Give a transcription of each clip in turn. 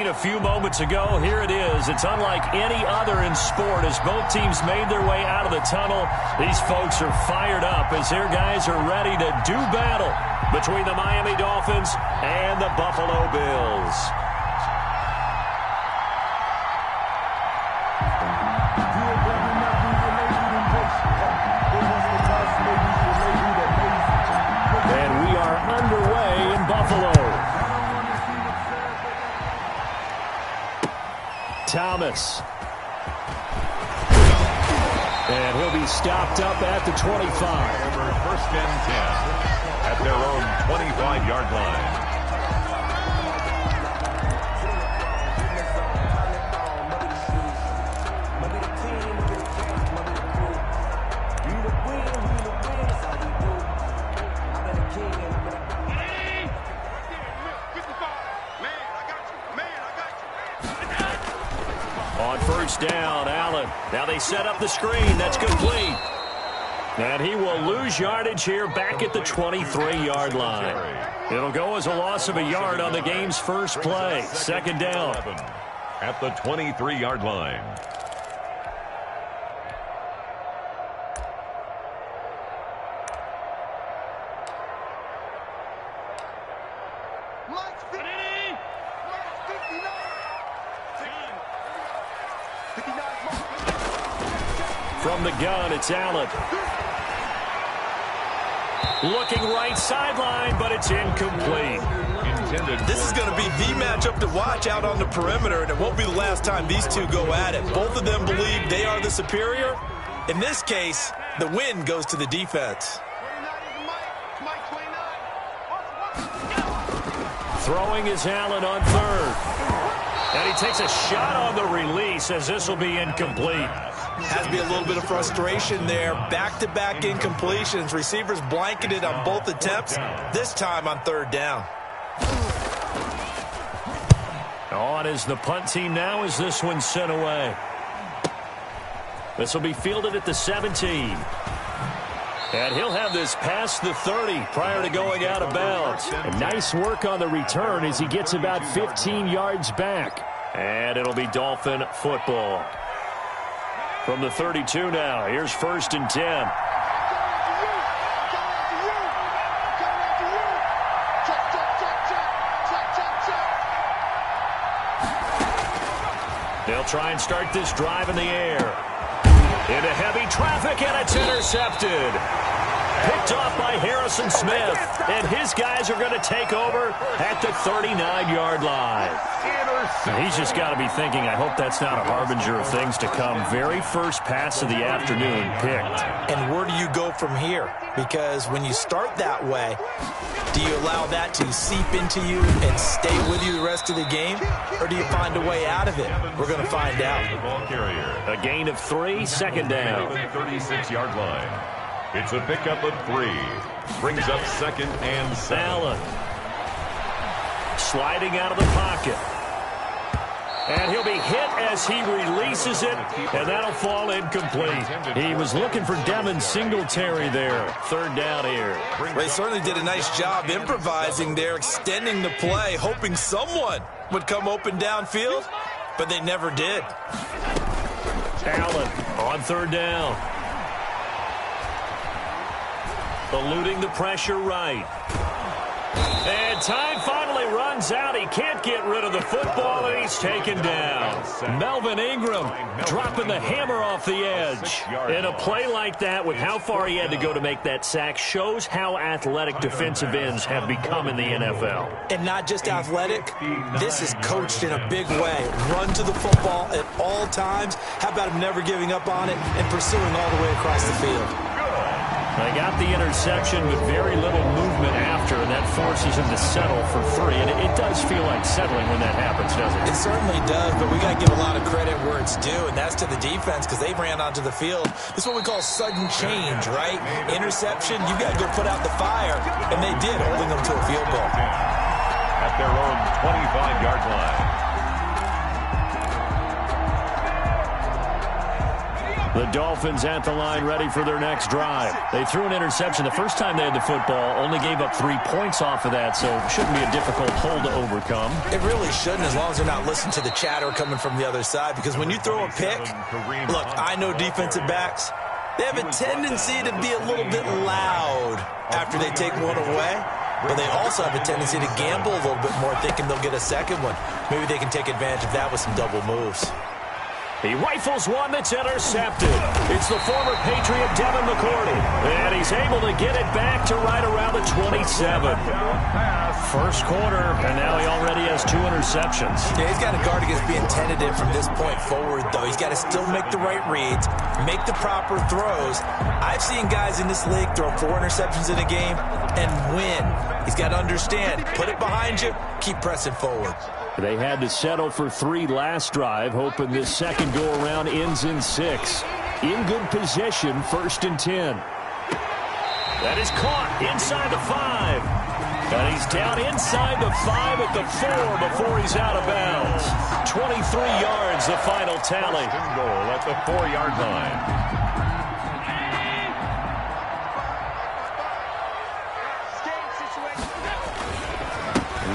a few moments ago. Here it is. It's unlike any other in sport as both teams made their way out of the tunnel. These folks are fired up as their guys are ready to do battle between the Miami Dolphins and the Buffalo Bills. And we are underway in Buffalo. Thomas. And he'll be stopped up at the 25. First and 10 at their own 25-yard line. On first down, Allen. Now they set up the screen. That's complete. And he will lose yardage here back at the 23-yard line. It'll go as a loss of a yard on the game's first play. Second down. At the 23-yard line. From the gun, it's Allen. Looking right sideline, but it's incomplete. This is going to be the matchup to watch out on the perimeter, and it won't be the last time these two go at it. Both of them believe they are the superior. In this case, the win goes to the defense. Throwing is Allen on third. And he takes a shot on the release as this will be incomplete. Has to be a little bit of frustration there. Back-to-back incompletions. Receivers blanketed on both attempts, this time on third down. On is the punt team now as this one's sent away. This will be fielded at the 17. And he'll have this past the 30 prior to going out of bounds. And nice work on the return as he gets about 15 yards back. And it'll be Dolphin football. From the 32 now, here's first and 10. They'll try and start this drive in the air. Into heavy traffic, and it's intercepted. Picked off by Harrison Smith, and his guys are going to take over at the 39-yard line. He's just got to be thinking, I hope that's not a harbinger of things to come. Very first pass of the afternoon picked. And where do you go from here? Because when you start that way, do you allow that to seep into you and stay with you the rest of the game? Or do you find a way out of it? We're going to find out. A gain of 3, second down. 36-yard line. It's a pickup of 3. Brings up second and 7. Allen. Sliding out of the pocket. And he'll be hit as he releases it, and that'll fall incomplete. He was looking for Devin Singletary there. Third down here. They certainly did a nice job improvising there, extending the play, hoping someone would come open downfield, but they never did. Allen on third down. Eluding the pressure right. And time finally runs out. He can't get rid of the football, and he's taken down. Melvin Ingram dropping the hammer off the edge. In a play like that, with how far he had to go to make that sack, shows how athletic defensive ends have become in the NFL. And not just athletic, this is coached in a big way. Run to the football at all times. How about him never giving up on it and pursuing all the way across the field? They got the interception with very little movement after, and that forces him to settle for 3. And it does feel like settling when that happens, doesn't it? It certainly does, but we got to give a lot of credit where it's due, and that's to the defense because they ran onto the field. This is what we call sudden change, right? Interception, you got to go put out the fire, and they did, holding them to a field goal. At their own 25-yard line. The Dolphins at the line ready for their next drive. They threw an interception the first time they had the football, only gave up 3 points off of that, so it shouldn't be a difficult hole to overcome. It really shouldn't, as long as they're not listening to the chatter coming from the other side, because when you throw a pick, look, I know defensive backs, they have a tendency to be a little bit loud after they take one away, but they also have a tendency to gamble a little bit more, thinking they'll get a second one. Maybe they can take advantage of that with some double moves. He rifles one that's intercepted. It's the former Patriot Devin McCourty, and he's able to get it back to right around the 27. First quarter, and now he already has 2 interceptions. Yeah, he's got to guard against being tentative from this point forward, though. He's got to still make the right reads, make the proper throws. I've seen guys in this league throw 4 interceptions in a game and win. He's got to understand, put it behind you, keep pressing forward. They had to settle for 3 last drive, hoping this second go-around ends in 6. In good position, 1st and 10. That is caught inside the 5. And he's down inside the 5 at the 4 before he's out of bounds. 23 yards, the final tally. Goal at the 4-yard line.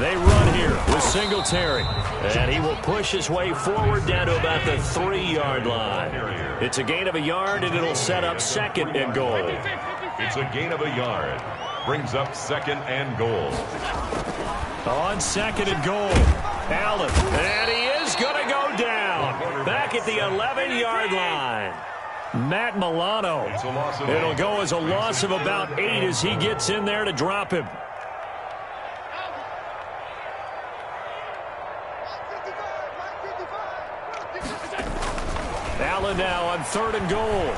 They run here with Singletary, and he will push his way forward down to about the 3-yard line. It's a gain of a yard, and it'll set up 2nd and goal. It's a gain of a yard. Brings up 2nd and goal. On 2nd and goal, Allen, and he is going to go down back at the 11-yard line. Matt Milano. It'll go as a loss of about 8 as he gets in there to drop him. Allen now on 3rd and goal.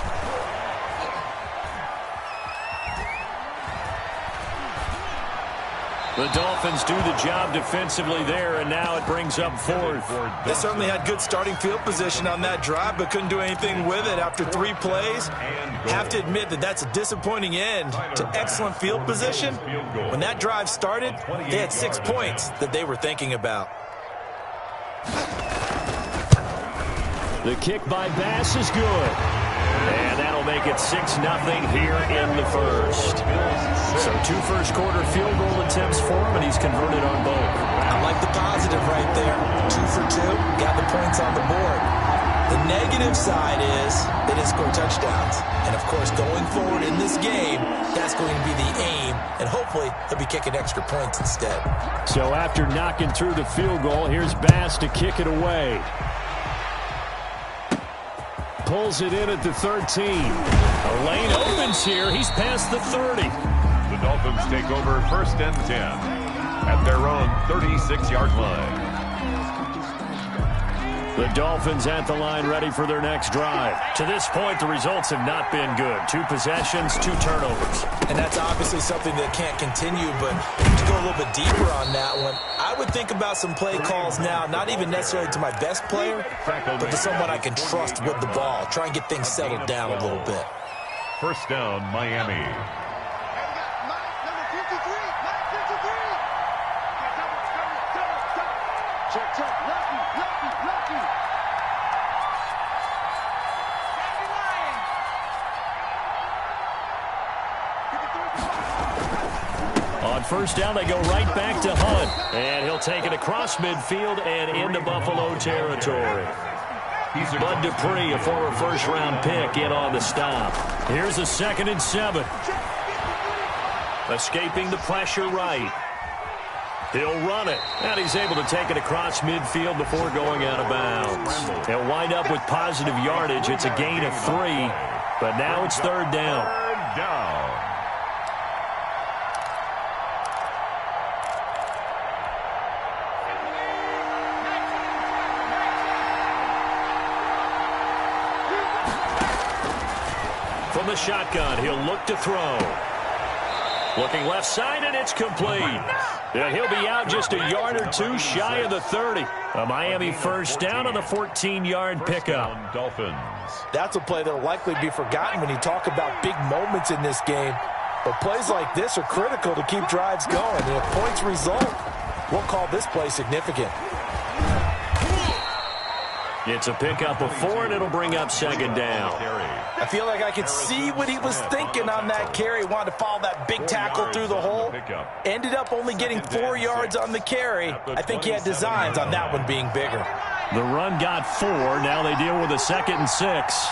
The Dolphins do the job defensively there, and now it brings up 4th. They certainly had good starting field position on that drive, but couldn't do anything with it after 3 plays. Have to admit that that's a disappointing end to excellent field position. When that drive started, they had 6 points that they were thinking about. The kick by Bass is good. And that'll make it 6-0 here in the 1st. So 2 first-quarter field goal attempts for him, and he's converted on both. I like the positive right there. 2 for 2, got the points on the board. The negative side is they didn't score touchdowns. And, of course, going forward in this game, that's going to be the aim, and hopefully he'll be kicking extra points instead. So after knocking through the field goal, here's Bass to kick it away. Pulls it in at the 13. A lane opens here. He's past the 30. The Dolphins take over 1st and 10 at their own 36-yard line. The Dolphins at the line ready for their next drive. To this point, the results have not been good. 2 possessions, 2 turnovers. And that's obviously something that can't continue, but to go a little bit deeper on that one, I would think about some play calls now, not even necessarily to my best player, but to someone I can trust with the ball. Try and get things settled down a little bit. 1st down, Miami. On 1st down, they go right back to Hunt. And he'll take it across midfield and into Buffalo territory. Bud Dupree, a former 1st-round pick, in on the stop. Here's a 2nd and 7. Escaping the pressure right. He'll run it. And he's able to take it across midfield before going out of bounds. He'll wind up with positive yardage. It's a gain of 3. But now it's 3rd down. 3rd down. From the shotgun, he'll look to throw. Looking left side, and it's complete. Yeah, he'll be out just a yard or 2 shy of the 30. A Miami 1st down on the 14-yard pickup. Dolphins. That's a play that will likely be forgotten when you talk about big moments in this game. But plays like this are critical to keep drives going. And if points result, we'll call this play significant. It's a pickup of 4, and it'll bring up second down. I feel like I could see what he was thinking on that carry. Wanted to follow that big tackle through the hole. Ended up only getting 4 yards on the carry. I think he had designs on that one being bigger. The run got 4. Now they deal with a 2nd and 6.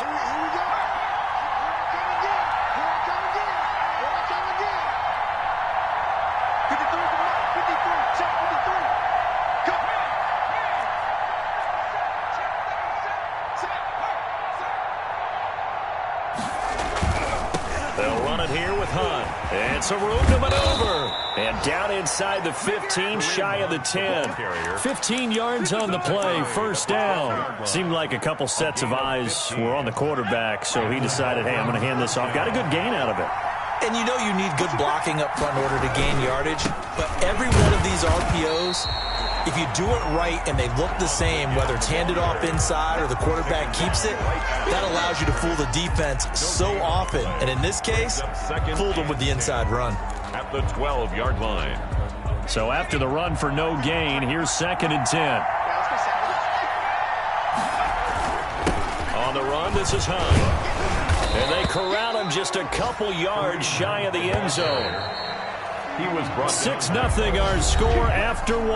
It's a room to maneuver. And down inside the 15, shy of the 10. 15 yards on the play, first down. Seemed like a couple sets of eyes were on the quarterback, so he decided, hey, I'm going to hand this off. Got a good gain out of it. And you know you need good blocking up front in order to gain yardage. But every one of these RPOs, if you do it right and they look the same, whether it's handed off inside or the quarterback keeps it, that allows you to fool the defense so often. And in this case, fooled them with the inside run. At the 12-yard line. So after the run for no gain, here's 2nd and 10. On the run, this is Hunt. And they corral him just a couple yards shy of the end zone. He was brought 6-0 our score after 1.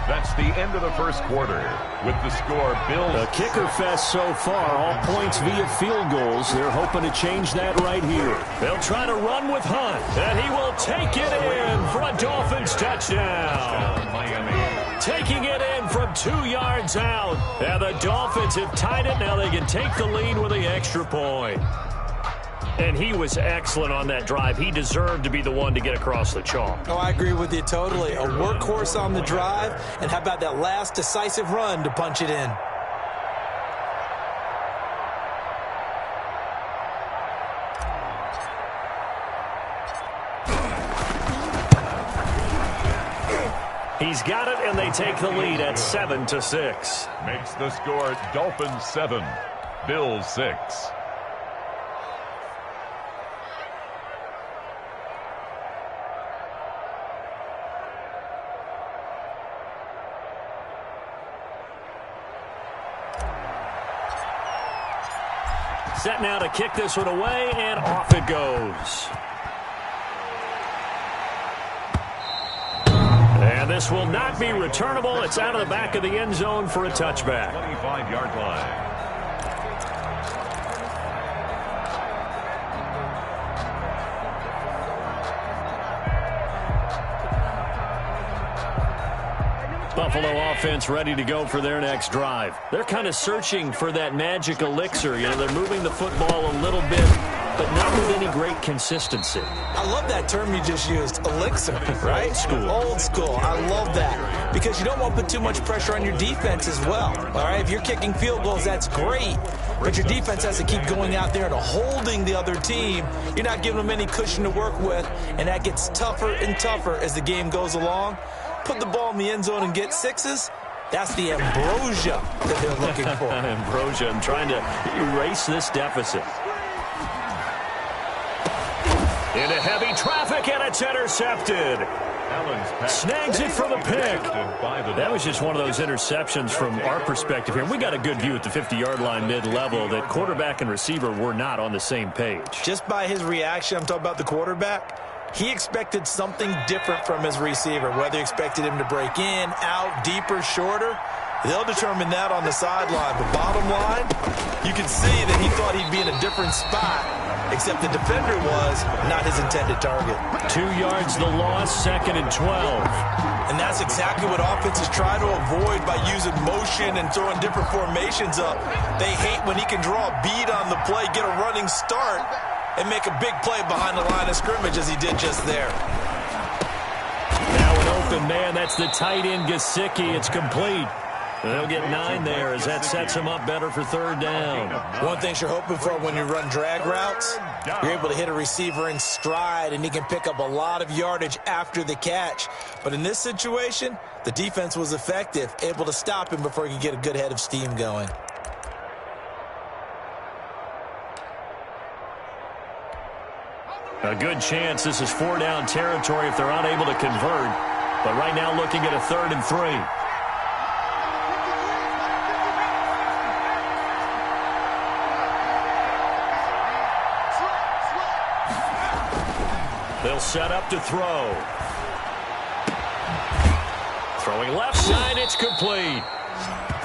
That's the end of the first quarter. With the score, Bills. A kicker fest so far. All points via field goals. They're hoping to change that right here. They'll try to run with Hunt. And he will take it in for a Dolphins touchdown. Taking it in from 2 yards out. And the Dolphins have tied it. Now they can take the lead with the extra point. And he was excellent on that drive. He deserved to be the one to get across the chalk. Oh, I agree with you totally. A workhorse on the drive. And how about that last decisive run to punch it in? He's got it, and they take the lead at 7-6. Makes the score Dolphins 7, Bills 6. Set now to kick this one away, and off it goes. And this will not be returnable. It's out of the back of the end zone for a touchback. 25-yard line. Buffalo offense ready to go for their next drive. They're kind of searching for that magic elixir. You know, they're moving the football a little bit, but not with any great consistency. I love that term you just used, elixir, right? Old school. Old school. I love that because you don't want to put too much pressure on your defense as well. All right, if you're kicking field goals, that's great, but your defense has to keep going out there and holding the other team. You're not giving them any cushion to work with, and that gets tougher and tougher as the game goes along. Put the ball in the end zone and get sixes. That's the ambrosia that they're looking for. Ambrosia, and trying to erase this deficit. Into heavy traffic, and it's intercepted. Snags it for the pick. That was just one of those interceptions from our perspective here. We got a good view at the 50-yard line mid-level that quarterback and receiver were not on the same page. Just by his reaction, I'm talking about the quarterback, he expected something different from his receiver, whether he expected him to break in, out, deeper, shorter. They'll determine that on the sideline. But bottom line, you can see that he thought he'd be in a different spot, except the defender was not his intended target. 2 yards the loss, 2nd and 12. And that's exactly what offenses try to avoid by using motion and throwing different formations up. They hate when he can draw a bead on the play, get a running start, and make a big play behind the line of scrimmage as he did just there. Now an open man. That's the tight end, Gesicki. It's complete. They'll get 9 there as that sets him up better for third down. One thing you're hoping for when you run drag routes, you're able to hit a receiver in stride, and he can pick up a lot of yardage after the catch. But in this situation, the defense was effective, able to stop him before he could get a good head of steam going. A good chance this is 4-down territory if they're unable to convert. But right now looking at a 3rd and 3. They'll set up to throw. Throwing left side, it's complete.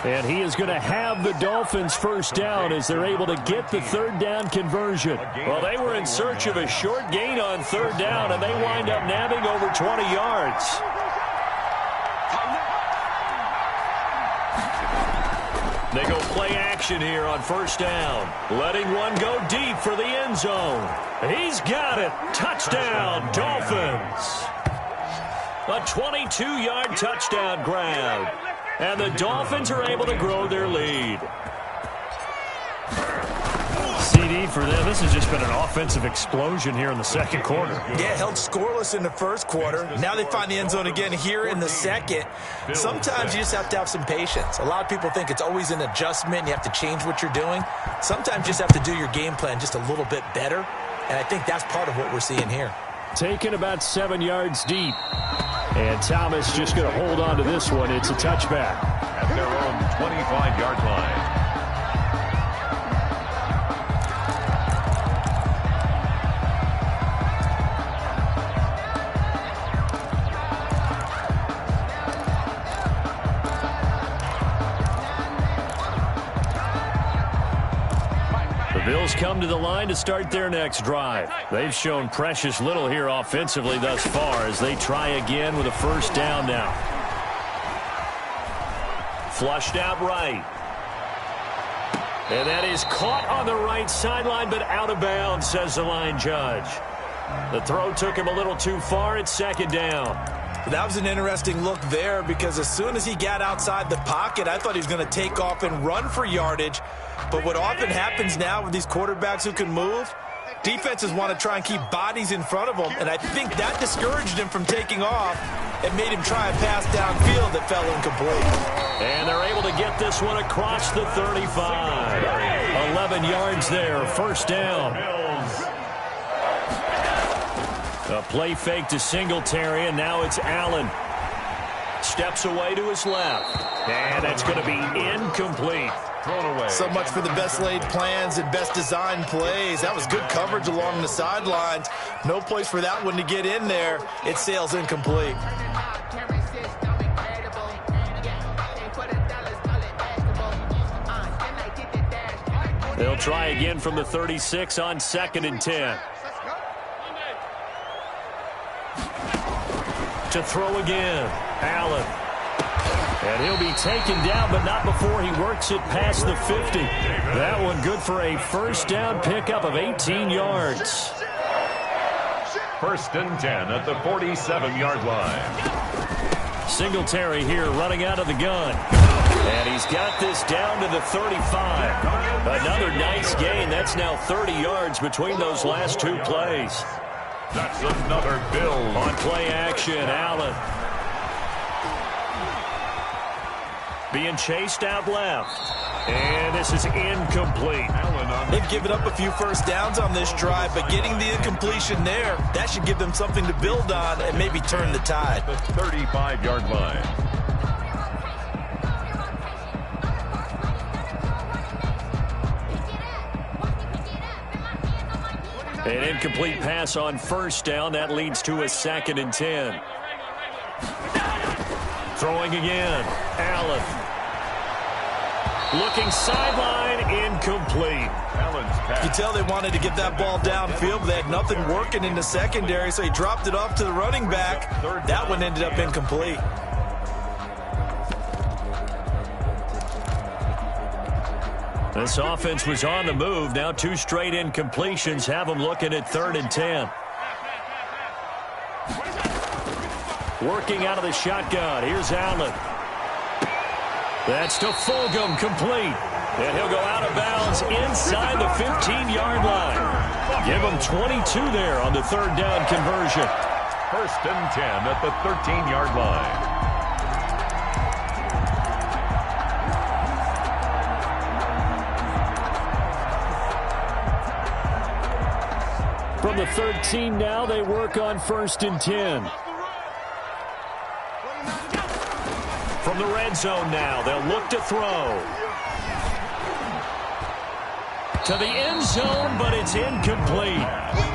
And he is going to have the Dolphins first down as they're able to get the third down conversion. Well, they were in search of a short gain on third down, and they wind up nabbing over 20 yards. They go play action here on first down. Letting one go deep for the end zone. He's got it. Touchdown, Dolphins. A 22-yard touchdown grab. And the Dolphins are able to grow their lead. CD for them. This has just been an offensive explosion here in the second quarter. Yeah, held scoreless in the first quarter. Now they find the end zone again here in the second. Sometimes you just have to have some patience. A lot of people think it's always an adjustment. You have to change what you're doing. Sometimes you just have to do your game plan just a little bit better. And I think that's part of what we're seeing here. Taken about 7 yards deep. And Thomas just going to hold on to this one. It's a touchback. At their own 25-yard line. The Bills come to the line to start their next drive. They've shown precious little here offensively thus far as they try again with a first down now. Flushed out right. And that is caught on the right sideline, but out of bounds, says the line judge. The throw took him a little too far. It's second down. That was an interesting look there because as soon as he got outside the pocket, I thought he was going to take off and run for yardage. But what often happens now with these quarterbacks who can move, defenses want to try and keep bodies in front of them, and I think that discouraged him from taking off and made him try a pass downfield that fell incomplete. And they're able to get this one across the 35. 11 yards there, first down. A play fake to Singletary, and now it's Allen. Steps away to his left. And that's going to be incomplete. Thrown away. So much for the best laid plans and best designed plays. That was good coverage along the sidelines. No place for that one to get in there. It sails incomplete. They'll try again from the 36 on 2nd and 10. To throw again, Allen. And he'll be taken down, but not before he works it past the 50. That one good for a first down pickup of 18 yards. First and 10 at the 47-yard line. Singletary here running out of the gun. And he's got this down to the 35. Another nice gain. That's now 30 yards between those last two plays. That's another build. On play action, Allen. Being chased out left. And this is incomplete. They've given up a few first downs on this drive, but getting the incompletion there, that should give them something to build on and maybe turn the tide. The 35-yard line. An incomplete pass on first down. That leads to a 2nd and 10. Throwing again. Allen. Looking sideline, incomplete. You can tell they wanted to get that ball downfield, but they had nothing working in the secondary, so he dropped it off to the running back. That one ended up incomplete. This offense was on the move. Now 2 straight incompletions have them looking at 3rd and 10. Working out of the shotgun. Here's Allen. That's to Fulgham, complete. And he'll go out of bounds inside the 15-yard line. Give him 22 there on the 3rd down conversion. First and 10 at the 13-yard line. From the 13 now, they work on 1st and 10. From the red zone now, they'll look to throw. to the end zone, but it's incomplete.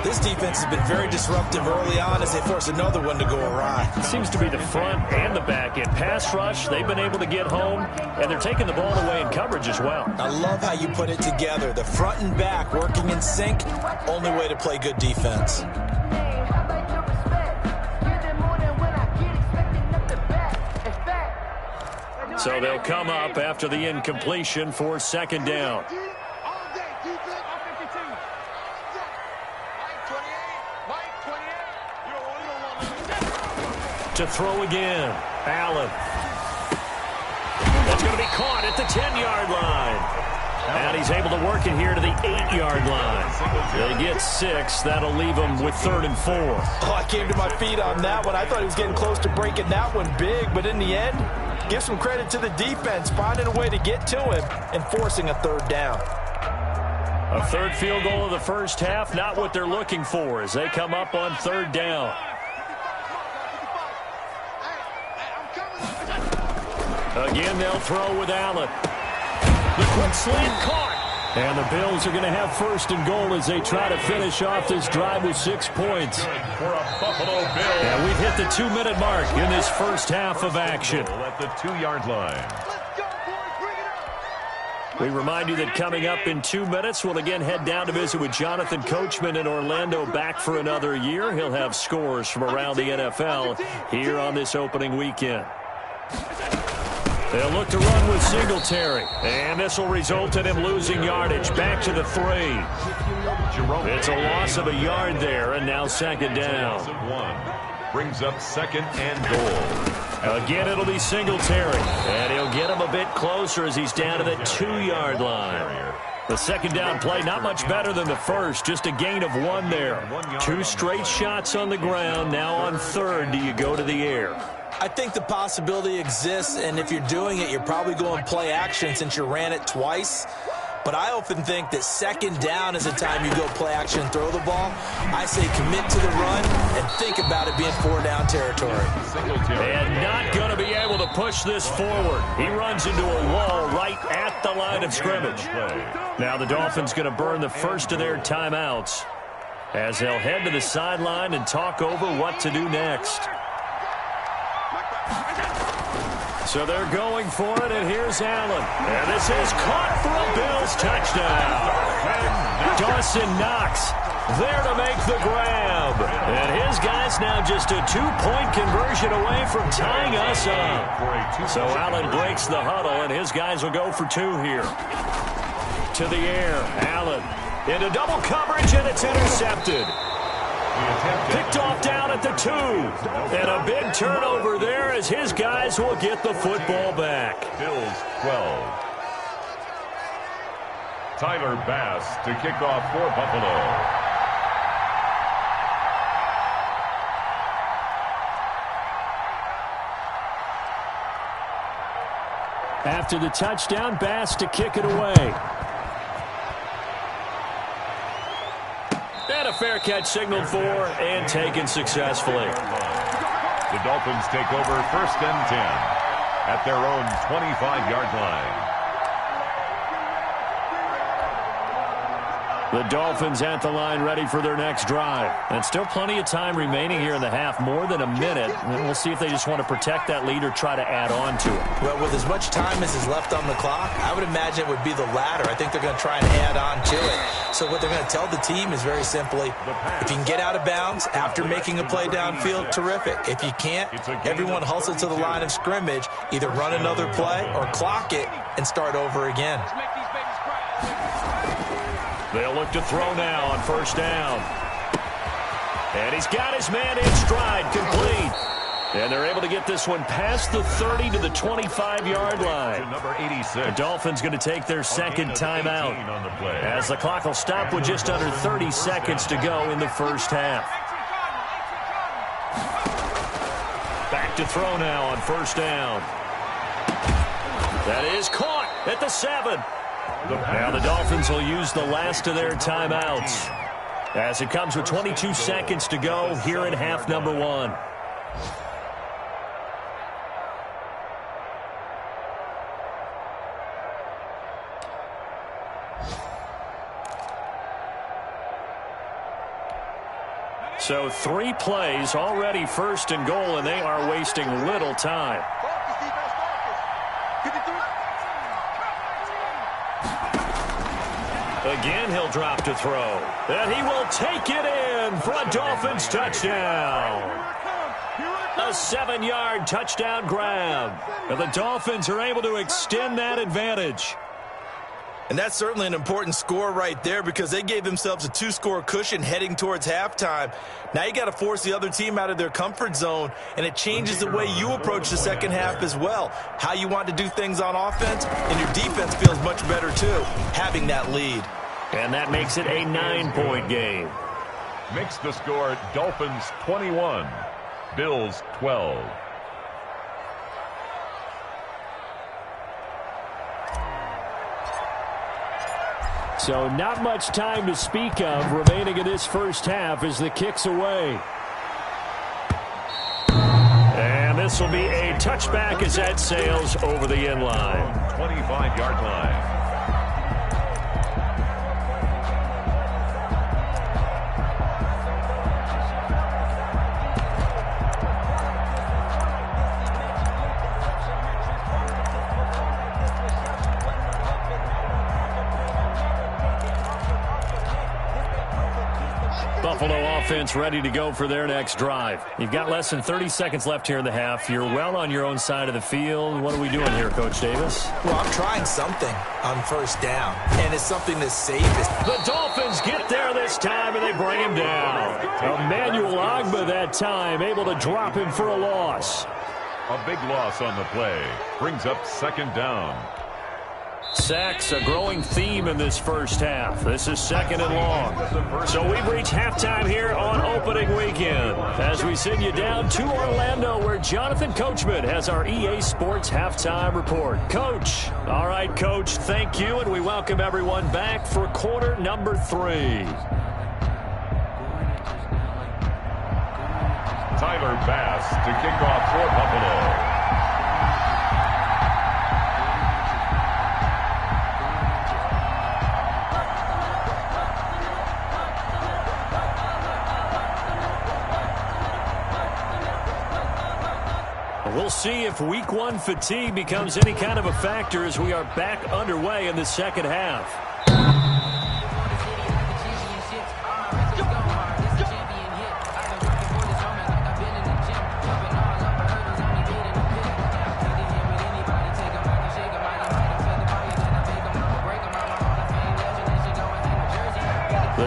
This defense has been very disruptive early on as they force another one to go awry. It seems to be the front and the back end. Pass rush, they've been able to get home, and they're taking the ball away in coverage as well. I love how you put it together. The front and back working in sync, only way to play good defense. So they'll come up after the incompletion for second down. To throw again, Allen. That's going to be caught at the 10-yard line. And he's able to work it here to the 8-yard line. They get 6. That'll leave them with 3rd and 4. Oh, I came to my feet on that one. I thought he was getting close to breaking that one big, but in the end, give some credit to the defense, finding a way to get to him and forcing a 3rd down. A 3rd field goal of the first half, not what they're looking for as they come up on 3rd down. Again, they'll throw with Allen. The quick slant caught. And the Bills are going to have 1st and goal as they try to finish off this drive with 6 points. And we've hit the 2-minute mark in this first half of action. At the 2-yard line. We remind you that coming up in 2 minutes, we'll again head down to visit with Jonathan Coachman in Orlando, back for another year. He'll have scores from around the NFL here on this opening weekend. They'll look to run with Singletary. And this will result in him losing yardage. Back to the 3. It's a loss of a yard there, and now second down. Brings up 2nd and goal. Again, it'll be Singletary. And he'll get him a bit closer as he's down to the 2-yard line. The second down play, not much better than the first. Just a gain of 1 there. 2 straight shots on the ground. Now on 3rd, do you go to the air? I think the possibility exists, and if you're doing it, you're probably going play action since you ran it twice. But I often think that second down is the time you go play action and throw the ball. I say commit to the run and think about it being 4-down territory. And not going to be able to push this forward. He runs into a wall right at the line of scrimmage. Now the Dolphins going to burn the first of their timeouts as they'll head to the sideline and talk over what to do next. So they're going for it, and here's Allen. And this is caught for a Bills touchdown. Dawson Knox there to make the grab. And his guy's now just a 2-point conversion away from tying us up. So Allen breaks the huddle, and his guys will go for 2 here. To the air, Allen into double coverage, and it's intercepted. Picked off down at the 2. And a big turnover there as his guys will get the football back. Bills 12. Tyler Bass to kick off for Buffalo. After the touchdown, Bass to kick it away. And a fair catch signaled for and taken successfully. The Dolphins take over 1st and 10 at their own 25-yard line. The Dolphins at the line ready for their next drive. And still plenty of time remaining here in the half, more than a minute. And we'll see if they just want to protect that lead or try to add on to it. Well, with as much time as is left on the clock, I would imagine it would be the latter. I think they're going to try and add on to it. So what they're going to tell the team is very simply, if you can get out of bounds after making a play downfield, terrific. If you can't, everyone hustle to the line of scrimmage, either run another play or clock it and start over again. They'll look to throw now on 1st down. And he's got his man in stride, complete. And they're able to get this one past the 30 to the 25-yard line. Number 86. The Dolphins going to take their second timeout as the clock will stop with just under 30 seconds to go in the first half. Back to throw now on 1st down. That is caught at the 7. Now the Dolphins will use the last of their timeouts as it comes with 22 seconds to go here in half number 1. So 3 plays, already first and goal, and they are wasting little time. Again, he'll drop to throw. And he will take it in for a Dolphins touchdown. A 7-yard touchdown grab. And the Dolphins are able to extend that advantage. And that's certainly an important score right there because they gave themselves a 2-score cushion heading towards halftime. Now you got to force the other team out of their comfort zone, and it changes the way you approach the second half as well. How you want to do things on offense, and your defense feels much better too, having that lead. And that makes it a 9-point game. Makes the score Dolphins 21, Bills 12. So not much time to speak of remaining in this first half as the kick's away. And this will be a touchback as that sails over the end line. 25-yard line. Buffalo offense ready to go for their next drive. You've got less than 30 seconds left here in the half. You're well on your own side of the field. What are we doing here, Coach Davis? Well, I'm trying something on first down, and it's something that's safest. The Dolphins get there this time, and they bring him down. Emmanuel Ogbah that time, able to drop him for a loss. A big loss on the play. Brings up second down. Sacks, a growing theme in this first half. This is second and long. So we've reached halftime here on opening weekend as we send you down to Orlando where Jonathan Coachman has our EA Sports halftime report. Coach. All right, Coach, thank you, and we welcome everyone back for quarter number 3. Tyler Bass to kick off for Buffalo. We'll see if week 1 fatigue becomes any kind of a factor as we are back underway in the second half.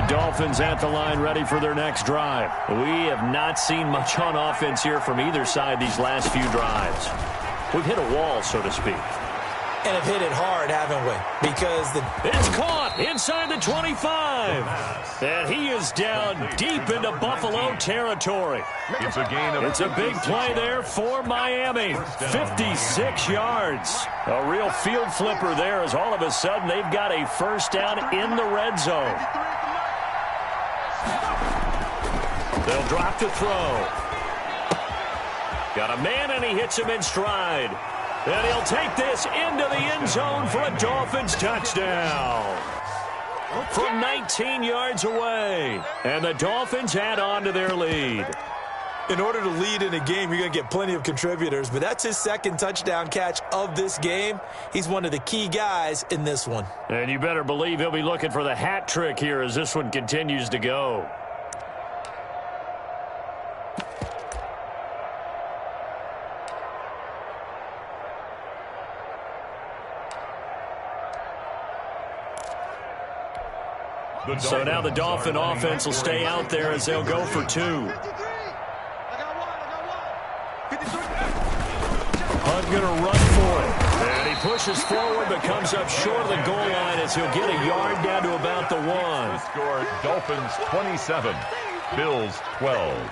Dolphins at the line ready for their next drive. We have not seen much on offense here from either side these last few drives. We've hit a wall, so to speak. And have hit it hard, haven't we? Because it's caught inside the 25. And he is down deep into Buffalo territory. It's a gain of It's a big play there for Miami. 56 yards. A real field flipper there as all of a sudden they've got a first down in the red zone. They'll drop to throw. Got a man, and he hits him in stride. And he'll take this into the end zone for a Dolphins touchdown. From 19 yards away. And the Dolphins add on to their lead. In order to lead in a game, you're going to get plenty of contributors, but that's his second touchdown catch of this game. He's one of the key guys in this one. And you better believe he'll be looking for the hat trick here as this one continues to go. So now the Dolphin offense will stay out there as they'll go for 2. Hunt going to run for it. And he pushes forward but comes up short of the goal line as he'll get a yard down to about the 1. The score, Dolphins 27, Bills 12.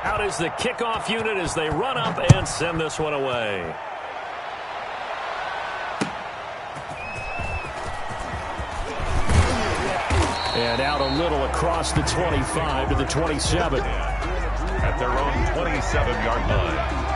Out is the kickoff unit as they run up and send this one away. And out a little across the 25 to the 27. At their own 27-yard line.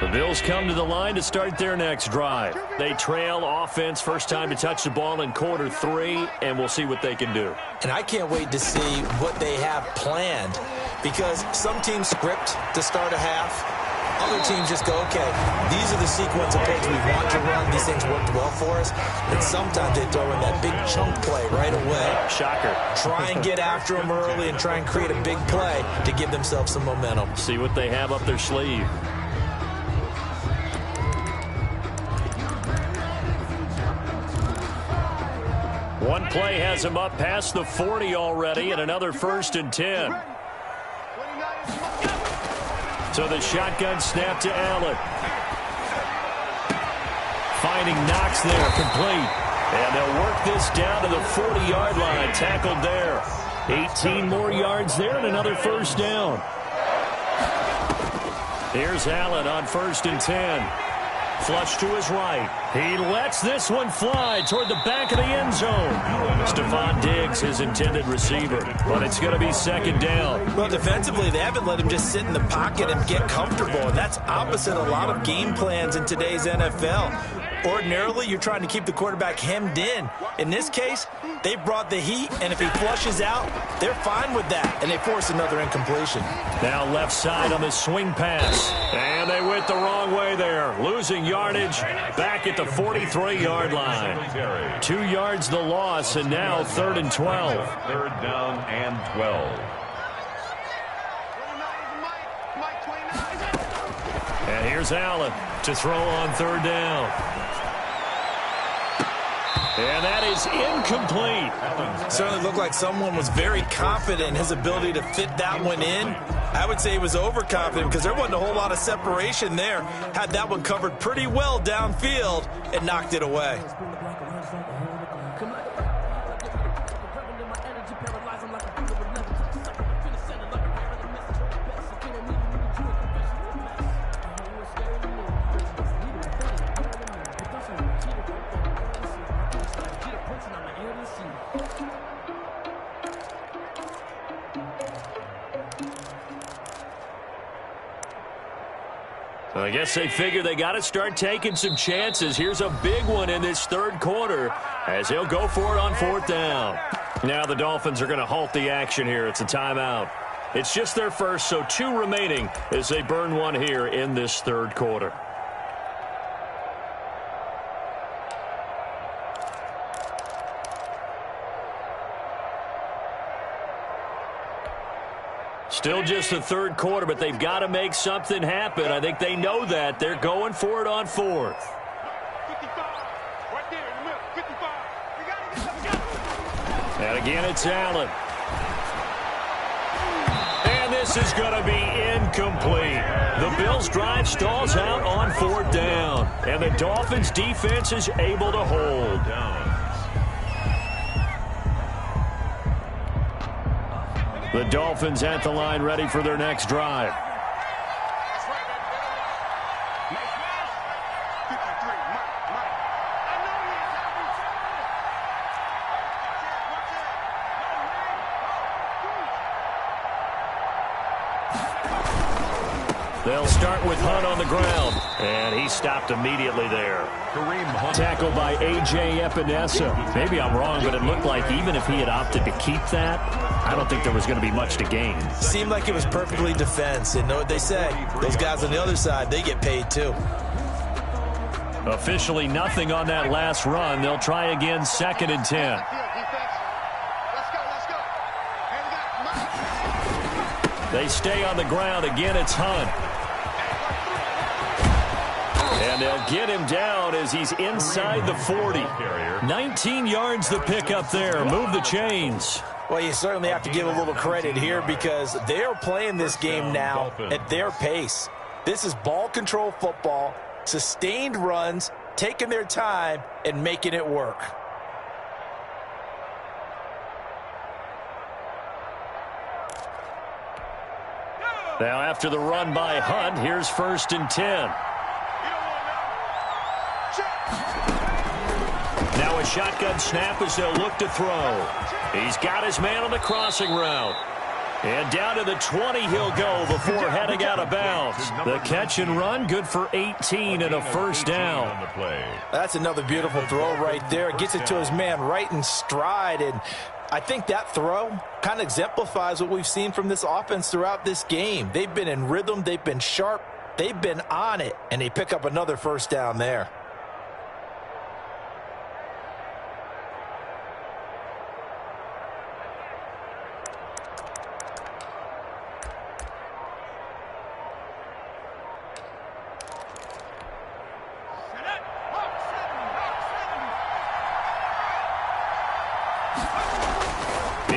The Bills come to the line to start their next drive. They trail offense, first time to touch the ball in quarter 3, and we'll see what they can do. And I can't wait to see what they have planned, because some teams script to start a half. Other teams just go, okay, these are the sequence of plays we want to run. These things worked well for us. And sometimes they throw in that big chunk play right away. Shocker. Try and get after them early and try and create a big play to give themselves some momentum. See what they have up their sleeve. One play has him up past the 40 already, and another 1st and 10. So the shotgun snap to Allen. Finding Knox there, complete. And they'll work this down to the 40-yard line, tackled there. 18 more yards there and another 1st down. Here's Allen on 1st and 10. Flush to his right. He lets this one fly toward the back of the end zone. Stephon Diggs, his intended receiver, but it's going to be 2nd down. Well, defensively, they haven't let him just sit in the pocket and get comfortable, and that's opposite a lot of game plans in today's NFL. Ordinarily, you're trying to keep the quarterback hemmed in. In this case, they brought the heat, and if he flushes out, they're fine with that, and they force another incompletion. Now left side on the swing pass, and they went the wrong way there, losing yardage back at the 43-yard line. 2 yards the loss, and now 3rd and 12. 3rd down and 12. And here's Allen to throw on 3rd down. And that is incomplete. Certainly looked like someone was very confident in his ability to fit that one in. I would say he was overconfident because there wasn't a whole lot of separation there. Had that one covered pretty well downfield and knocked it away. I guess they figure they got to start taking some chances. Here's a big one in this 3rd quarter as he'll go for it on 4th down. Now the Dolphins are going to halt the action here. It's a timeout. It's just their first, so 2 remaining as they burn one here in this 3rd quarter. Still just the 3rd quarter, but they've got to make something happen. I think they know that. They're going for it on 4th. And again, it's Allen. And this is going to be incomplete. The Bills' drive stalls out on 4th down. And the Dolphins' defense is able to hold. The Dolphins at the line ready for their next drive. They'll start with Hunt on the ground, and he stopped immediately there. Tackled by A.J. Epinesa. Maybe I'm wrong, but it looked like even if he had opted to keep that, I don't think there was going to be much to gain. Seemed like it was perfectly defense. And know what they say? Those guys on the other side, they get paid too. Officially nothing on that last run. They'll try again, 2nd and 10. They stay on the ground. Again, it's Hunt. And they'll get him down as he's inside the 40. 19 yards the pickup there. Move the chains. Well, you certainly have to give a little credit here because they're playing this game now at their pace. This is ball control football, sustained runs, taking their time, and making it work. Now after the run by Hunt, here's 1st and 10. Now a shotgun snap as they'll look to throw. He's got his man on the crossing route. And down to the 20 he'll go before heading out of bounds. The catch and run, good for 18 and a 1st down. That's another beautiful throw right there. Gets it to his man right in stride. And I think that throw kind of exemplifies what we've seen from this offense throughout this game. They've been in rhythm. They've been sharp. They've been on it. And they pick up another 1st down there.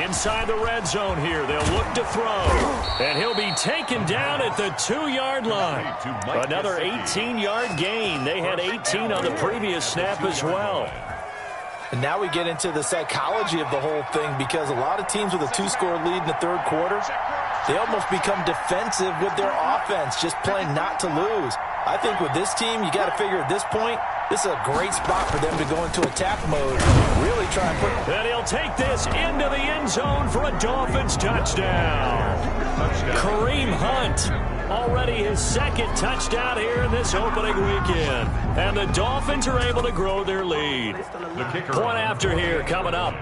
Inside the red zone here, they'll look to throw. And he'll be taken down at the 2-yard line. Another 18-yard gain. They had 18 on the previous snap as well. And now we get into the psychology of the whole thing, because a lot of teams with a 2-score lead in the 3rd quarter, they almost become defensive with their offense, just playing not to lose. I think with this team, you got to figure at this point, this is a great spot for them to go into attack mode. Really try and put... And he'll take this into the end zone for a Dolphins touchdown. Kareem Hunt, already his 2nd touchdown here in this opening weekend. And the Dolphins are able to grow their lead. Point after here coming up.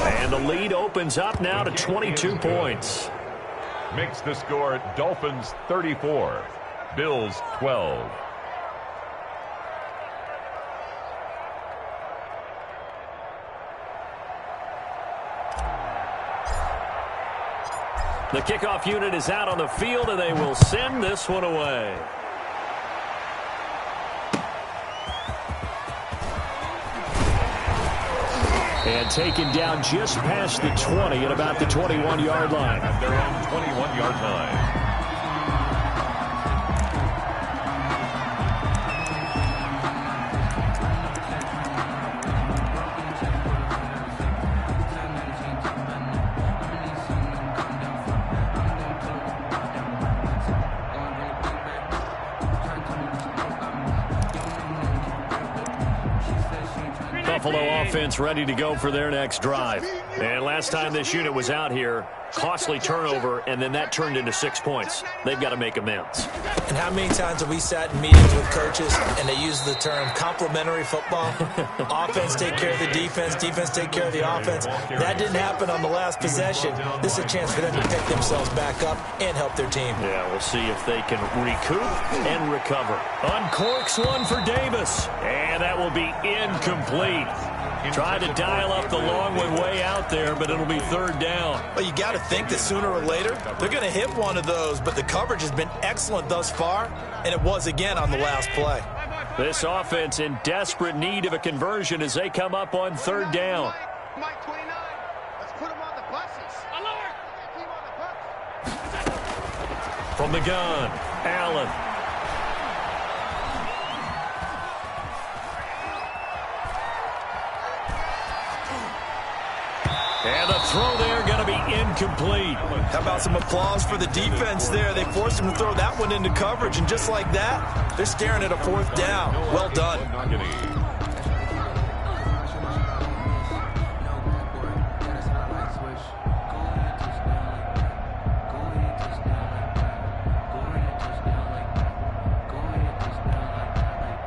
And the lead opens up now to 22 points. Makes the score Dolphins 34, Bills 12. The kickoff unit is out on the field, and they will send this one away. And taken down just past the 20 at about the 21-yard line. At their own 21-yard line. Buffalo offense ready to go for their next drive. And last time this unit was out here, costly turnover, and then that turned into 6 points. They've got to make amends. And how many times have we sat in meetings with coaches and they use the term complementary football? Offense take care of the defense, defense take care of the offense. That didn't happen on the last possession. This is a chance for them to pick themselves back up and help their team. Yeah, we'll see if they can recoup and recover. Uncorks one for Davis, and that will be incomplete. Tried to dial up the long one way out there, but it'll be 3rd down. Well, you got to think that sooner or later, they're going to hit one of those, but the coverage has been excellent thus far, and it was again on the last play. This offense in desperate need of a conversion as they come up on 3rd down. Mike 29, let's put him on the buses. Alert! Keep on the bus. From the gun, Allen. And the throw there going to be incomplete. How about some applause for the defense there? They forced him to throw that one into coverage, and just like that, they're staring at a 4th down. Well done.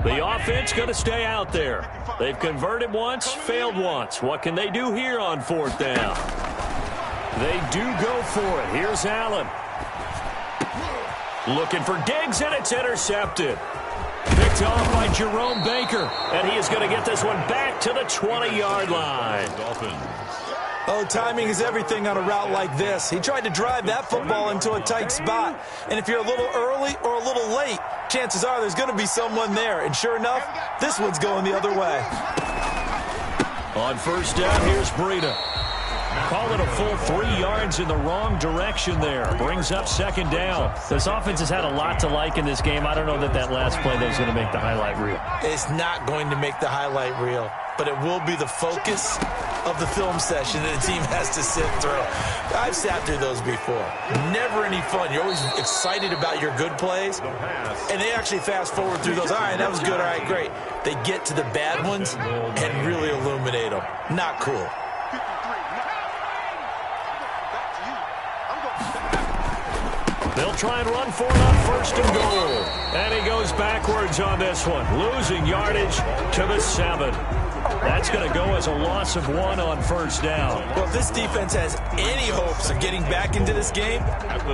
The offense going to stay out there. They've converted once, failed once. What can they do here on 4th down? They do go for it. Here's Allen. Looking for Diggs, and it's intercepted. Picked off by Jerome Baker, and he is going to get this one back to the 20-yard line. Oh, timing is everything on a route like this. He tried to drive that football into a tight spot. And if you're a little early or a little late, chances are there's going to be someone there. And sure enough, this one's going the other way. On 1st down, here's Breida. call it a full 3 yards in the wrong direction there. Brings up second down. This offense has had a lot to like in this game. I don't know that last play is going to make the highlight reel. It's not going to make the highlight reel, but it will be the focus of the film session that the team has to sit through. I've sat through those before. Never any fun. You're always excited about your good plays, and they actually fast forward through those. All right, that was good. All right, great. They get to the bad ones and really illuminate them. Not cool. They'll try and run for it on first and goal. And he goes backwards on this one, losing yardage to the 7. That's going to go as a loss of 1 on first down. Well, if this defense has any hopes of getting back into this game,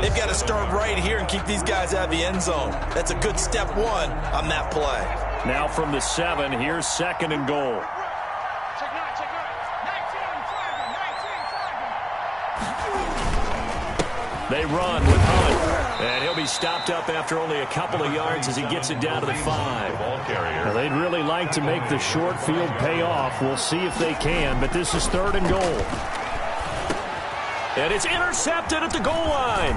they've got to start right here and keep these guys out of the end zone. That's a good step 1 on that play. Now from the 7, here's second and goal. They run with Hunt, and he'll be stopped up after only a couple of yards as he gets it down to the 5. Now, they'd really like to make the short field pay off. We'll see if they can, but this is third and goal. And it's intercepted at the goal line.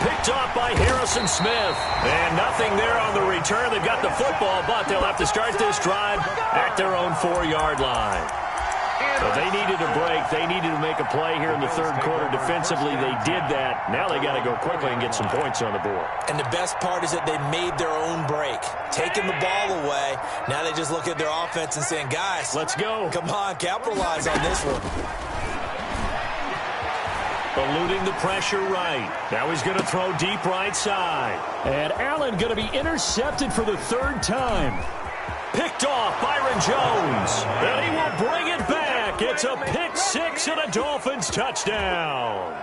Picked off by Harrison Smith. And nothing there on the return. They've got the football, but they'll have to start this drive at their own 4-yard line. So they needed a break. They needed to make a play here in the third quarter. Defensively, they did that. Now they got to go quickly and get some points on the board. And the best part is that they made their own break. Taking the ball away. Now they just look at their offense and saying, guys, let's go. Come on, capitalize on this one. Eluding the pressure right. Now he's going to throw deep right side. And Allen going to be intercepted for the 3rd time. Picked off Byron Jones. And he will bring it back. It's a pick 6 and a Dolphins touchdown.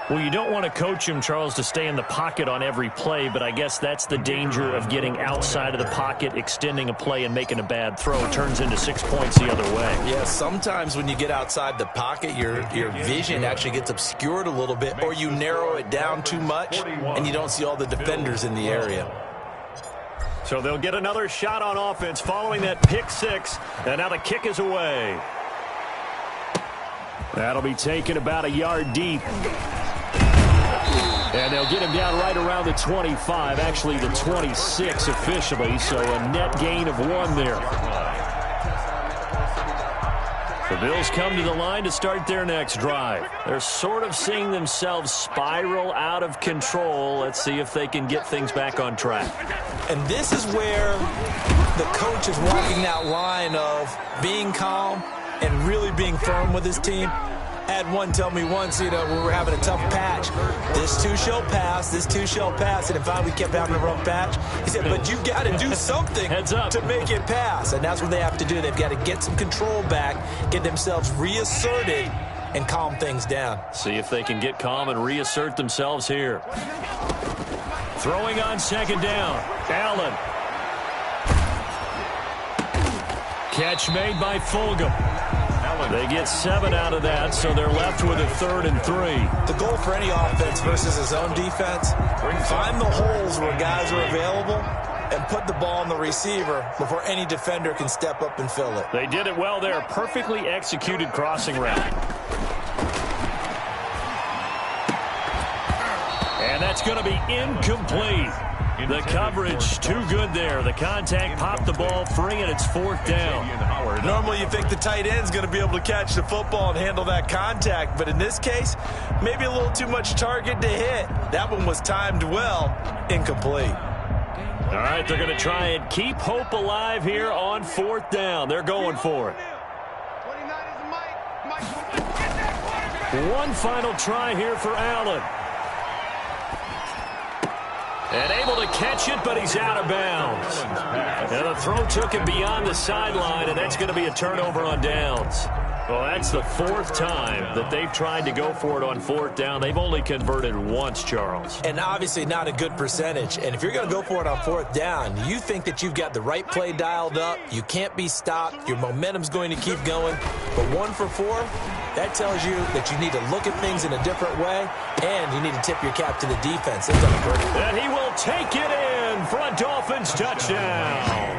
Well, you don't want to coach him, Charles, to stay in the pocket on every play, but I guess that's the danger of getting outside of the pocket, extending a play, and making a bad throw. Turns into 6 points the other way. Yeah, sometimes when you get outside the pocket, your vision actually gets obscured a little bit, or you narrow it down too much, and you don't see all the defenders in the area. So they'll get another shot on offense following that pick 6, and now the kick is away. That'll be taken about a yard deep. And they'll get him down right around the 25, actually the 26 officially, so a net gain of 1 there. The Bills come to the line to start their next drive. They're sort of seeing themselves spiral out of control. Let's see if they can get things back on track. And this is where the coach is walking that line of being calm and really being firm with his team. Had one tell me once, we were having a tough patch. This too shall pass, this too shall pass. And if we kept having a rough patch, he said, but you've got to do something to make it pass. And that's what they have to do. They've got to get some control back, get themselves reasserted, and calm things down. See if they can get calm and reassert themselves here. Throwing on second down. Allen. Catch made by Fulgham. They get 7 out of that, so they're left with a 3rd and 3. The goal for any offense versus his own defense, find the holes where guys are available and put the ball on the receiver before any defender can step up and fill it. They did it well there. Perfectly executed crossing route. And that's going to be incomplete. The coverage too good there. The contact popped the ball free, and it's 4th down. Normally you think the tight end's going to be able to catch the football and handle that contact, but in this case, maybe a little too much target to hit. That one was timed well. Incomplete. All right, they're going to try and keep hope alive here on 4th down. They're going for it. 29 is Mike. One final try here for Allen. And able to catch it, but he's out of bounds. And the throw took him beyond the sideline, and that's going to be a turnover on downs. Well, that's the 4th time that they've tried to go for it on 4th down. They've only converted once, Charles. And obviously not a good percentage. And if you're going to go for it on 4th down, you think that you've got the right play dialed up. You can't be stopped. Your momentum's going to keep going. But 1 for 4, that tells you that you need to look at things in a different way, and you need to tip your cap to the defense. They've done a great job. And he will take it in for a Dolphins touchdown.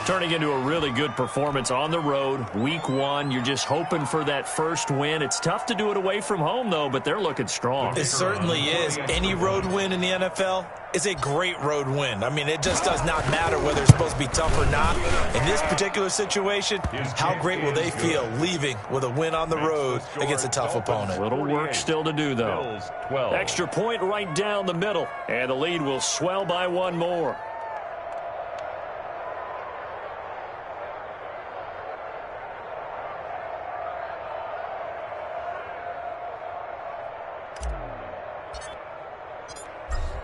Turning into a really good performance on the road. Week 1, you're just hoping for that first win. It's tough to do it away from home, though, but they're looking strong. It certainly is. Any road win in the NFL is a great road win. I mean, it just does not matter whether it's supposed to be tough or not. In this particular situation, how great will they feel leaving with a win on the road against a tough opponent? Little work still to do, though. Extra point right down the middle, and the lead will swell by one more.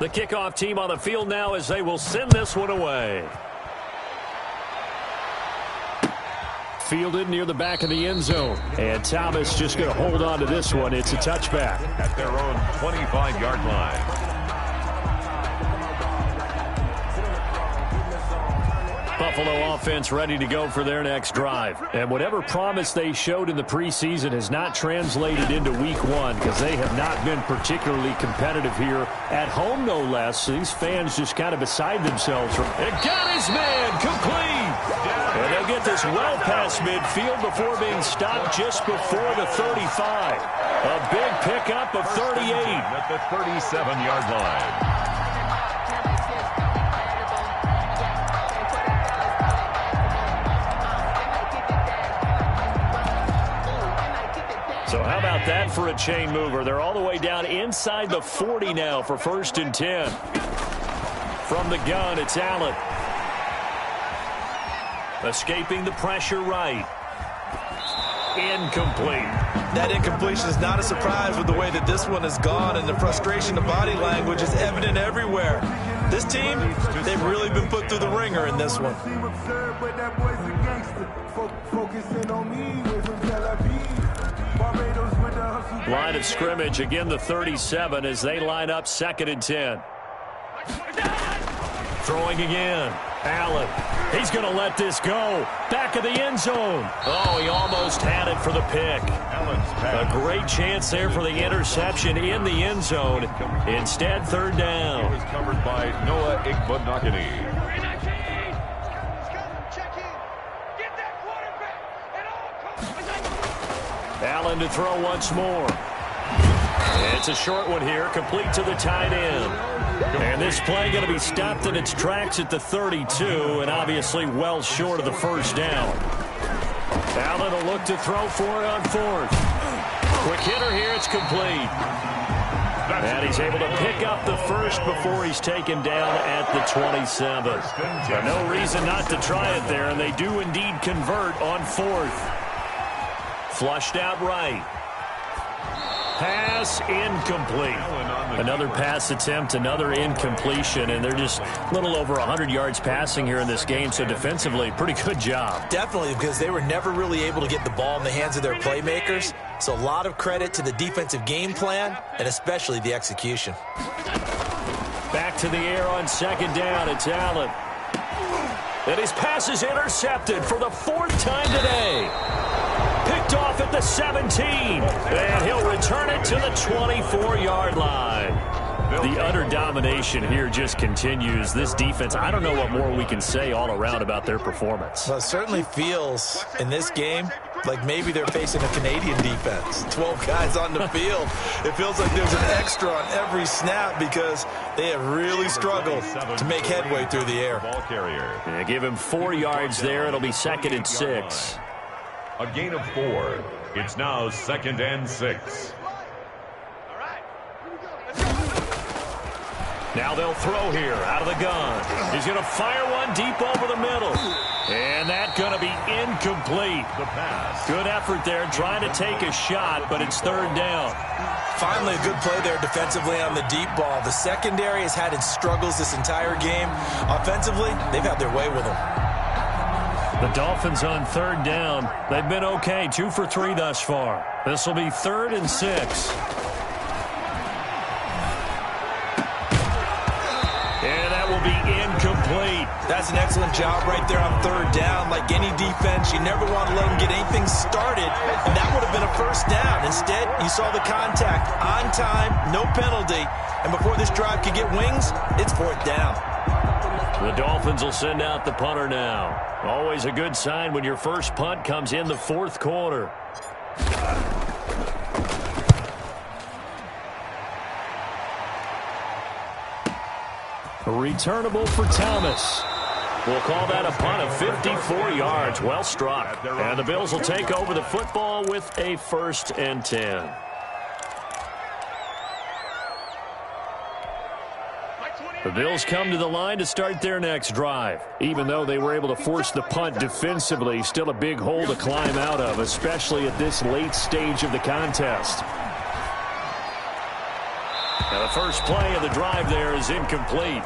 The kickoff team on the field now as they will send this one away. Fielded near the back of the end zone. And Thomas just going to hold on to this one. It's a touchback. At their own 25-yard line. Buffalo offense ready to go for their next drive. And whatever promise they showed in the preseason has not translated into week 1 because they have not been particularly competitive here at home, no less. So these fans just kind of beside themselves. And got his man complete. And they'll get this well past midfield before being stopped just before the 35. A big pickup of 38. At the 37-yard line. So how about that for a chain mover? They're all the way down inside the 40 now for 1st and 10. From the gun, it's Allen. Escaping the pressure right. Incomplete. That incompletion is not a surprise with the way that this one has gone, and the frustration, the body language is evident everywhere. This team, they've really been put through the ringer in this one. Line of scrimmage, again the 37 as they line up 2nd and 10. Throwing again. Allen. He's going to let this go. Back of the end zone. Oh, he almost had it for the pick. A great chance there for the interception in the end zone. Instead, 3rd down. It was covered by Noah Igbinoghene. Allen to throw once more. It's a short one here, complete to the tight end. And this play going to be stopped in its tracks at the 32, and obviously well short of the 1st down. Allen will look to throw for it on 4th. Quick hitter here, it's complete. And he's able to pick up the 1st before he's taken down at the 27. So no reason not to try it there, and they do indeed convert on 4th. Flushed out right. Pass incomplete. Another pass attempt, another incompletion, and they're just a little over 100 yards passing here in this game, so defensively, pretty good job. Definitely, because they were never really able to get the ball in the hands of their playmakers, so a lot of credit to the defensive game plan, and especially the execution. Back to the air on 2nd down, it's Allen. And his pass is intercepted for the 4th time today. Picked off at the 17, and he'll return it to the 24-yard line. The utter domination here just continues. This defense, I don't know what more we can say all around about their performance. Well, it certainly feels in this game like maybe they're facing a Canadian defense. 12 guys on the field. It feels like there's an extra on every snap because they have really struggled to make headway through the air. Ball carrier. Yeah, give him 4 yards there. It'll be 2nd and 6. A gain of 4. It's now 2nd and 6. Now they'll throw here out of the gun. He's going to fire one deep over the middle. And that's going to be incomplete. The pass. Good effort there trying to take a shot, but it's 3rd down. Finally, a good play there defensively on the deep ball. The secondary has had its struggles this entire game. Offensively, they've had their way with them. The Dolphins on 3rd down. They've been okay, 2 for 3 thus far. This will be 3rd and 6. And that will be incomplete. That's an excellent job right there on 3rd down. Like any defense, you never want to let them get anything started, and that would have been a 1st down. Instead, you saw the contact on time, no penalty, and before this drive could get wings, it's 4th down. The Dolphins will send out the punter now. Always a good sign when your first punt comes in the fourth quarter. Returnable for Thomas. We'll call that a punt of 54 yards. Well struck. And the Bills will take over the football with a 1st and 10. The Bills come to the line to start their next drive. Even though they were able to force the punt defensively, still a big hole to climb out of, especially at this late stage of the contest. Now the first play of the drive there is incomplete.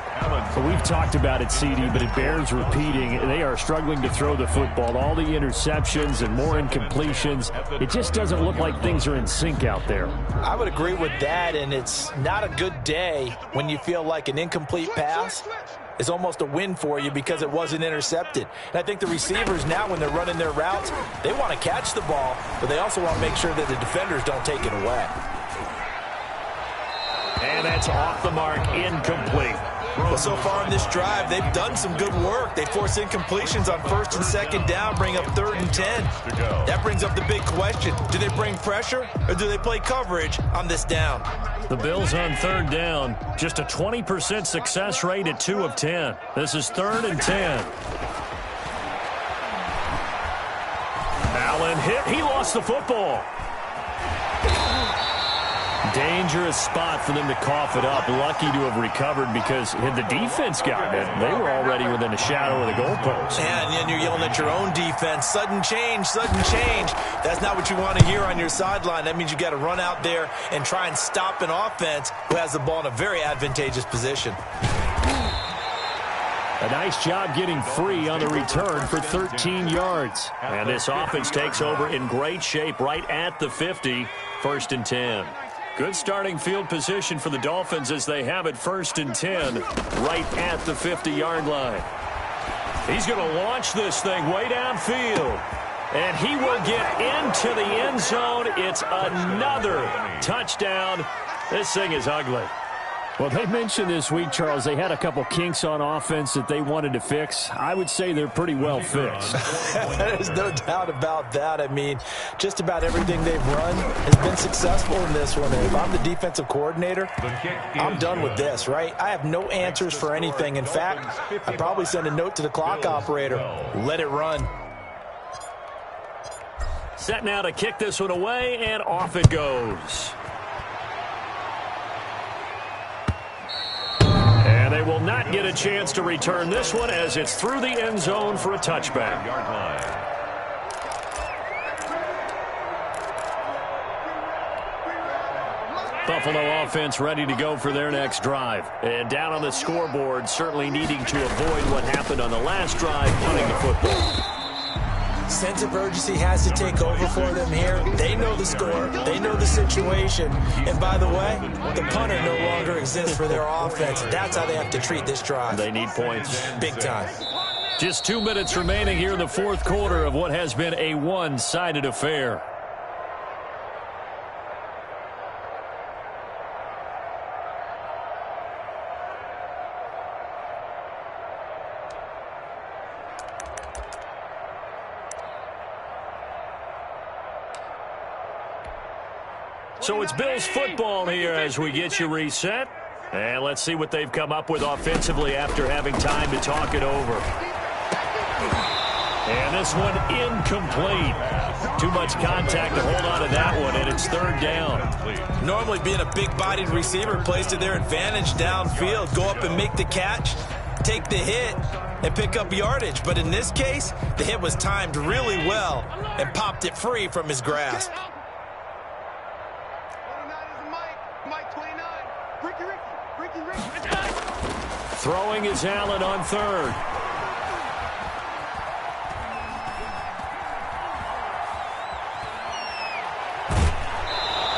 We've talked about it, CD, but it bears repeating. They are struggling to throw the football. All the interceptions and more incompletions. It just doesn't look like things are in sync out there. I would agree with that, and it's not a good day when you feel like an incomplete pass is almost a win for you because it wasn't intercepted. And I think the receivers now, when they're running their routes, they want to catch the ball, but they also want to make sure that the defenders don't take it away. And that's off the mark, incomplete. Well, so far in this drive, they've done some good work. They force incompletions on 1st and 2nd down, bring up 3rd and 10. That brings up the big question. Do they bring pressure or do they play coverage on this down? The Bills on 3rd down, just a 20% success rate at 2 of 10. This is 3rd and 10. Allen hit. He lost the football. Dangerous spot for them to cough it up. Lucky to have recovered because had the defense gotten it, they were already within a shadow of the goalpost. And then you're yelling at your own defense. Sudden change, sudden change. That's not what you want to hear on your sideline. That means you got to run out there and try and stop an offense who has the ball in a very advantageous position. A nice job getting free on the return for 13 yards. And this offense takes over in great shape right at the 50, 1st and 10. Good starting field position for the Dolphins as they have it 1st and 10 right at the 50-yard line. He's going to launch this thing way downfield. And he will get into the end zone. It's another touchdown. This thing is ugly. Well, they mentioned this week, Charles, they had a couple kinks on offense that they wanted to fix. I would say they're pretty well fixed. There's no doubt about that. I mean, just about everything they've run has been successful in this one. And if I'm the defensive coordinator, I'm done with this, right? I have no answers for anything. In fact, I'd probably send a note to the clock operator. Let it run. Set now to kick this one away, and off it goes. And they will not get a chance to return this one as it's through the end zone for a touchback. Buffalo offense ready to go for their next drive. And down on the scoreboard, certainly needing to avoid what happened on the last drive, punting the football. Sense of urgency has to take over for them here. They know the score. They know the situation. And by the way, the punter no longer exists for their offense. That's how they have to treat this drive. They need points. Big time. Just 2 minutes remaining here in the fourth quarter of what has been a one-sided affair. So it's Bills football here as we get you reset. And let's see what they've come up with offensively after having time to talk it over. And this one incomplete. Too much contact to hold on to that one, and it's 3rd down. Normally being a big-bodied receiver plays to their advantage downfield. Go up and make the catch, take the hit, and pick up yardage. But in this case, the hit was timed really well and popped it free from his grasp. Throwing is Allen on 3rd.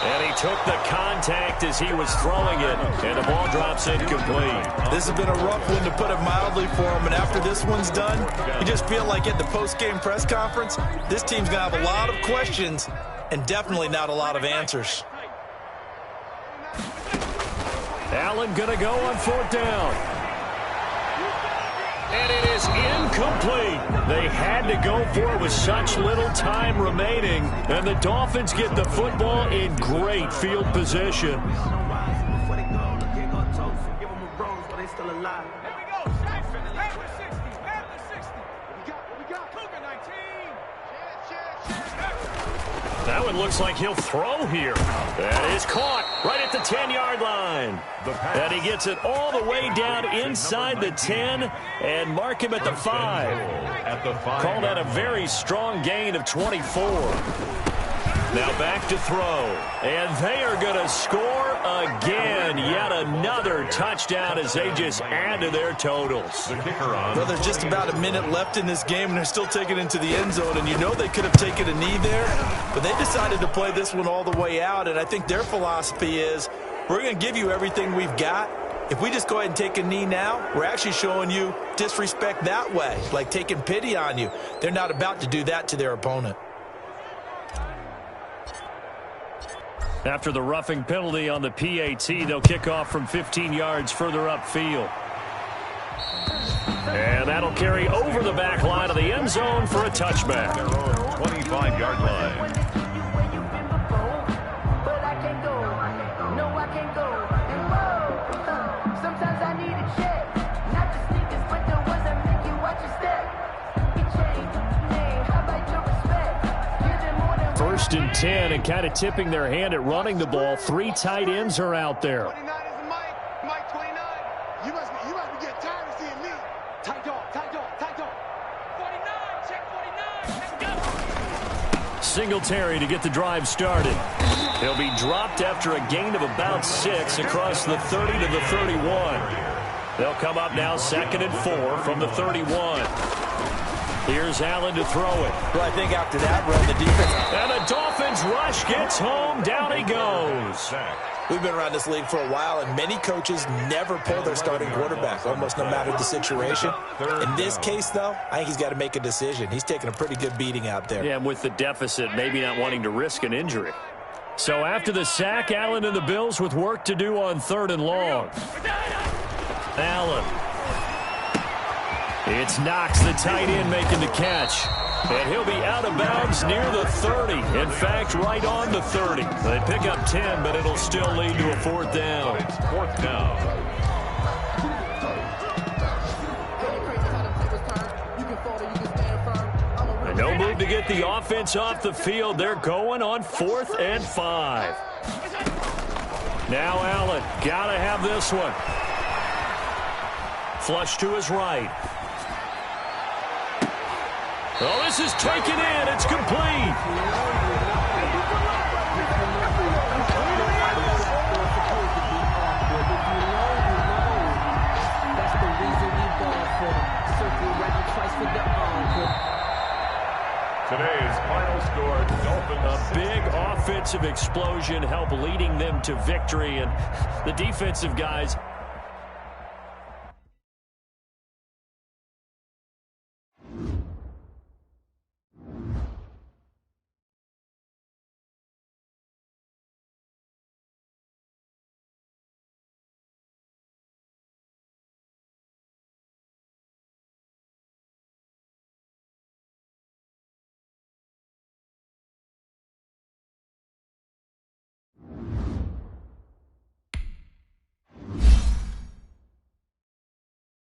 And he took the contact as he was throwing it, and the ball drops incomplete. This has been a rough one, to put it mildly, for him. And after this one's done, you just feel like at the post-game press conference, this team's going to have a lot of questions and definitely not a lot of answers. Allen going to go on 4th down. And it is incomplete. They had to go for it with such little time remaining. And the Dolphins get the football in great field position. That one looks like he'll throw here. That is caught right at the 10-yard line. And he gets it all the way down inside the 10 and mark him at the 5. Call that a very strong gain of 24. Now back to throw. And they are going to score again. Yet another touchdown as they just add to their totals. Well, there's just about a minute left in this game, and they're still taking it into the end zone. And you know they could have taken a knee there, but they decided to play this one all the way out. And I think their philosophy is, we're going to give you everything we've got. If we just go ahead and take a knee now, we're actually showing you disrespect that way, like taking pity on you. They're not about to do that to their opponent. After the roughing penalty on the PAT, they'll kick off from 15 yards further upfield. And that'll carry over the back line of the end zone for a touchback. 25-yard line. First and 10, and kind of tipping their hand at running the ball. 3 tight ends are out there. 29 is Mike 29. You must be getting tired of seeing me. Tight dog. 49, check 49. Let's go. Singletary to get the drive started. He'll be dropped after a gain of about 6 across the 30 to the 31. They'll come up now 2nd and 4 from the 31. Here's Allen to throw it. Well, I think after that run, the defense... And the Dolphins rush gets home. Down he goes. We've been around this league for a while, and many coaches never pull their starting quarterback, almost no matter the situation. In this case, though, I think he's got to make a decision. He's taking a pretty good beating out there. Yeah, and with the deficit, maybe not wanting to risk an injury. So after the sack, Allen and the Bills with work to do on 3rd and long. Allen. It's Knox, the tight end, making the catch. And he'll be out of bounds near the 30. In fact, right on the 30. They pick up 10, but it'll still lead to a 4th down. It's 4th down. And no move to get the offense off the field. They're going on 4th and 5. Now Allen, gotta have this one. Flush to his right. Oh, this is taken in. It's complete. Today's final score, Dolphins. A big offensive explosion helped leading them to victory, and the defensive guys